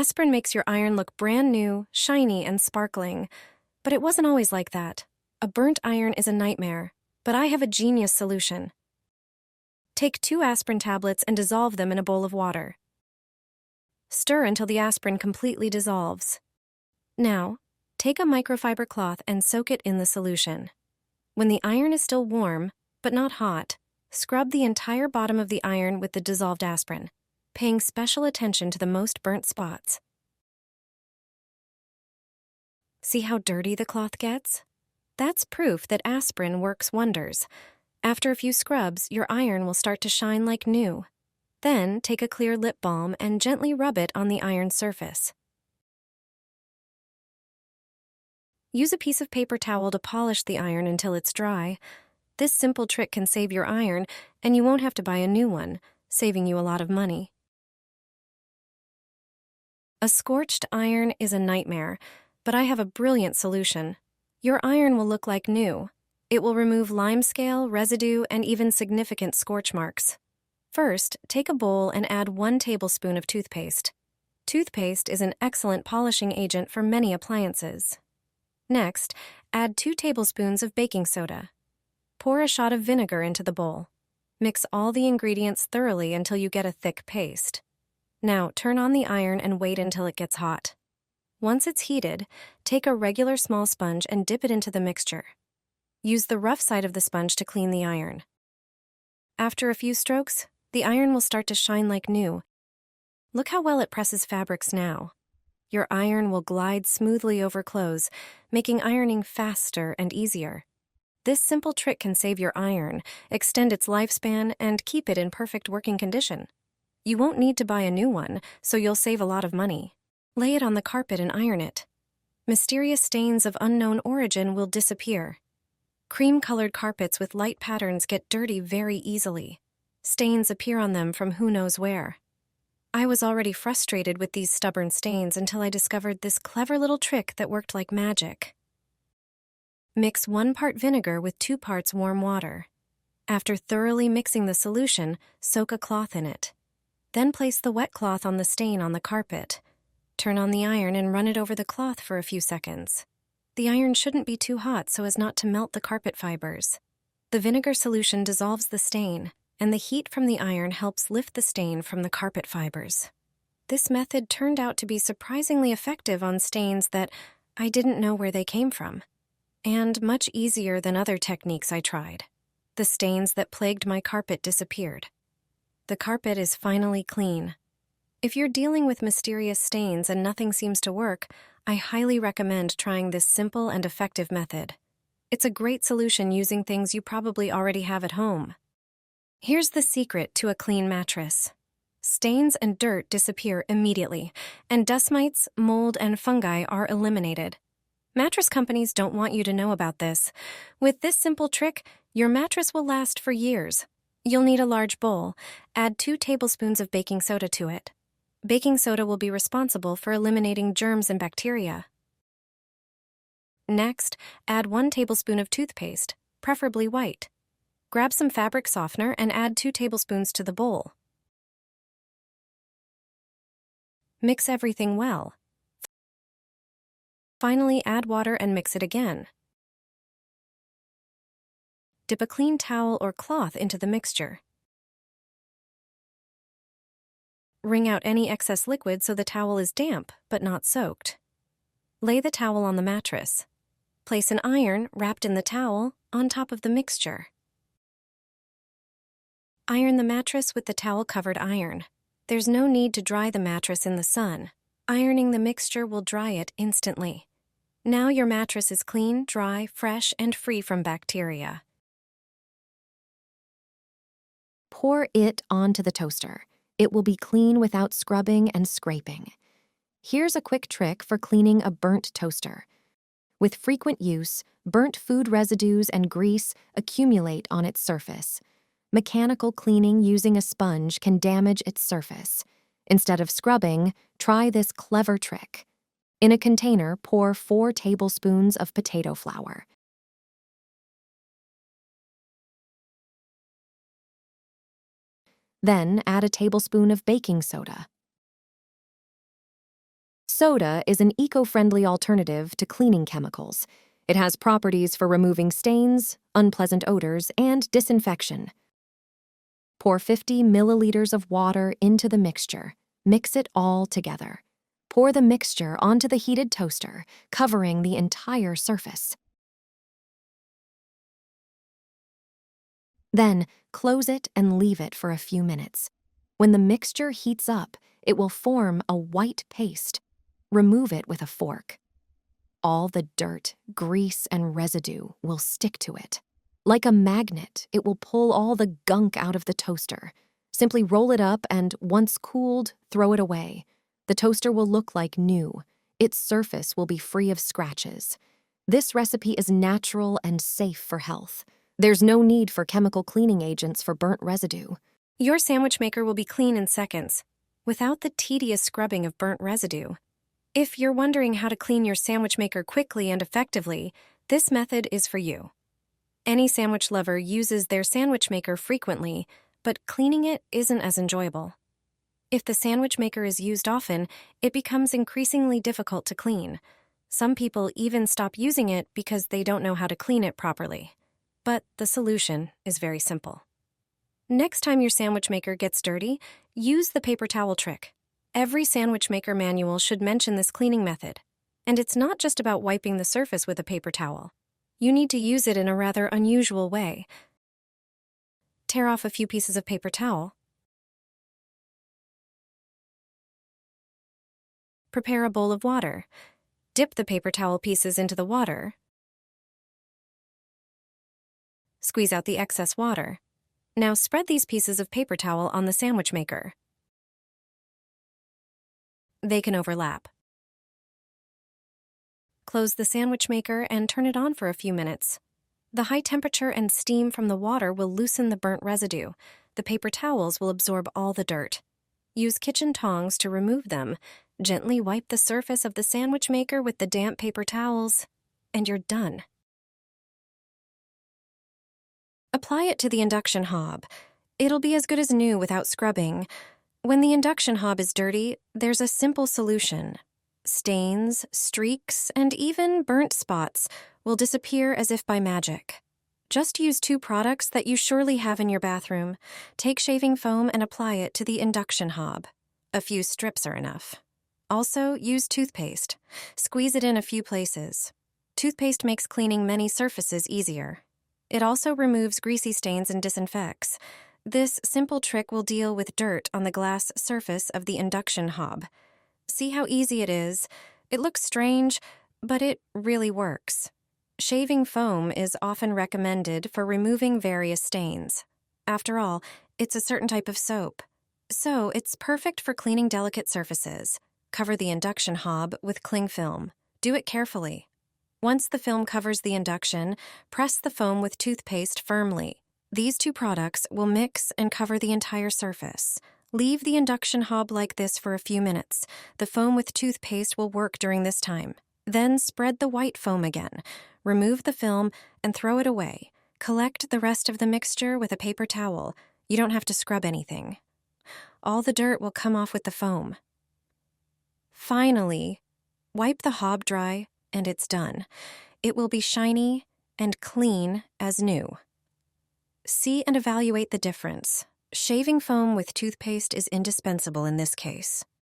Aspirin makes your iron look brand new, shiny, and sparkling. But it wasn't always like that. A burnt iron is a nightmare, but I have a genius solution. Take 2 aspirin tablets and dissolve them in a bowl of water. Stir until the aspirin completely dissolves. Now, take a microfiber cloth and soak it in the solution. When the iron is still warm, but not hot, scrub the entire bottom of the iron with the dissolved aspirin, paying special attention to the most burnt spots. See how dirty the cloth gets? That's proof that aspirin works wonders. After a few scrubs, your iron will start to shine like new. Then, take a clear lip balm and gently rub it on the iron surface. Use a piece of paper towel to polish the iron until it's dry. This simple trick can save your iron, and you won't have to buy a new one, saving you a lot of money. A scorched iron is a nightmare, but I have a brilliant solution. Your iron will look like new. It will remove limescale, residue, and even significant scorch marks. First, take a bowl and add 1 tablespoon of toothpaste. Toothpaste is an excellent polishing agent for many appliances. Next, add 2 tablespoons of baking soda. Pour a shot of vinegar into the bowl. Mix all the ingredients thoroughly until you get a thick paste. Now, turn on the iron and wait until it gets hot. Once it's heated, take a regular small sponge and dip it into the mixture. Use the rough side of the sponge to clean the iron. After a few strokes, the iron will start to shine like new. Look how well it presses fabrics now. Your iron will glide smoothly over clothes, making ironing faster and easier. This simple trick can save your iron, extend its lifespan, and keep it in perfect working condition. You won't need to buy a new one, so you'll save a lot of money. Lay it on the carpet and iron it. Mysterious stains of unknown origin will disappear. Cream-colored carpets with light patterns get dirty very easily. Stains appear on them from who knows where. I was already frustrated with these stubborn stains until I discovered this clever little trick that worked like magic. Mix 1 part vinegar with 2 parts warm water. After thoroughly mixing the solution, soak a cloth in it. Then place the wet cloth on the stain on the carpet. Turn on the iron and run it over the cloth for a few seconds. The iron shouldn't be too hot so as not to melt the carpet fibers. The vinegar solution dissolves the stain, and the heat from the iron helps lift the stain from the carpet fibers. This method turned out to be surprisingly effective on stains that I didn't know where they came from, and much easier than other techniques I tried. The stains that plagued my carpet disappeared. The carpet is finally clean. If you're dealing with mysterious stains and nothing seems to work, I highly recommend trying this simple and effective method. It's a great solution using things you probably already have at home. Here's the secret to a clean mattress. Stains and dirt disappear immediately, and dust mites, mold, and fungi are eliminated. Mattress companies don't want you to know about this. With this simple trick, your mattress will last for years. You'll need a large bowl. Add 2 tablespoons of baking soda to it. Baking soda will be responsible for eliminating germs and bacteria. Next, add 1 tablespoon of toothpaste, preferably white. Grab some fabric softener and add 2 tablespoons to the bowl. Mix everything well. Finally, add water and mix it again. Dip a clean towel or cloth into the mixture. Wring out any excess liquid so the towel is damp but not soaked. Lay the towel on the mattress. Place an iron, wrapped in the towel, on top of the mixture. Iron the mattress with the towel-covered iron. There's no need to dry the mattress in the sun. Ironing the mixture will dry it instantly. Now your mattress is clean, dry, fresh, and free from bacteria. Pour it onto the toaster. It will be clean without scrubbing and scraping. Here's a quick trick for cleaning a burnt toaster. With frequent use, burnt food residues and grease accumulate on its surface. Mechanical cleaning using a sponge can damage its surface. Instead of scrubbing, try this clever trick. In a container, pour 4 tablespoons of potato flour. Then add a tablespoon of baking soda. Soda is an eco-friendly alternative to cleaning chemicals. It has properties for removing stains, unpleasant odors, and disinfection. Pour 50 milliliters of water into the mixture. Mix it all together. Pour the mixture onto the heated toaster, covering the entire surface. Then, close it and leave it for a few minutes. When the mixture heats up, it will form a white paste. Remove it with a fork. All the dirt, grease, and residue will stick to it. Like a magnet, it will pull all the gunk out of the toaster. Simply roll it up and, once cooled, throw it away. The toaster will look like new. Its surface will be free of scratches. This recipe is natural and safe for health. There's no need for chemical cleaning agents for burnt residue. Your sandwich maker will be clean in seconds, without the tedious scrubbing of burnt residue. If you're wondering how to clean your sandwich maker quickly and effectively, this method is for you. Any sandwich lover uses their sandwich maker frequently, but cleaning it isn't as enjoyable. If the sandwich maker is used often, it becomes increasingly difficult to clean. Some people even stop using it because they don't know how to clean it properly. But the solution is very simple. Next time your sandwich maker gets dirty, use the paper towel trick. Every sandwich maker manual should mention this cleaning method. And it's not just about wiping the surface with a paper towel. You need to use it in a rather unusual way. Tear off a few pieces of paper towel. Prepare a bowl of water. Dip the paper towel pieces into the water. Squeeze out the excess water. Now spread these pieces of paper towel on the sandwich maker. They can overlap. Close the sandwich maker and turn it on for a few minutes. The high temperature and steam from the water will loosen the burnt residue. The paper towels will absorb all the dirt. Use kitchen tongs to remove them. Gently wipe the surface of the sandwich maker with the damp paper towels, and you're done. Apply it to the induction hob. It'll be as good as new without scrubbing. When the induction hob is dirty, there's a simple solution. Stains, streaks, and even burnt spots will disappear as if by magic. Just use 2 products that you surely have in your bathroom. Take shaving foam and apply it to the induction hob. A few strips are enough. Also, use toothpaste. Squeeze it in a few places. Toothpaste makes cleaning many surfaces easier. It also removes greasy stains and disinfects. This simple trick will deal with dirt on the glass surface of the induction hob. See how easy it is? It looks strange, but it really works. Shaving foam is often recommended for removing various stains. After all, it's a certain type of soap. So it's perfect for cleaning delicate surfaces. Cover the induction hob with cling film. Do it carefully. Once the film covers the induction, press the foam with toothpaste firmly. These 2 products will mix and cover the entire surface. Leave the induction hob like this for a few minutes. The foam with toothpaste will work during this time. Then spread the white foam again. Remove the film and throw it away. Collect the rest of the mixture with a paper towel. You don't have to scrub anything. All the dirt will come off with the foam. Finally, wipe the hob dry and it's done. It will be shiny and clean as new. See and evaluate the difference. Shaving foam with toothpaste is indispensable in this case.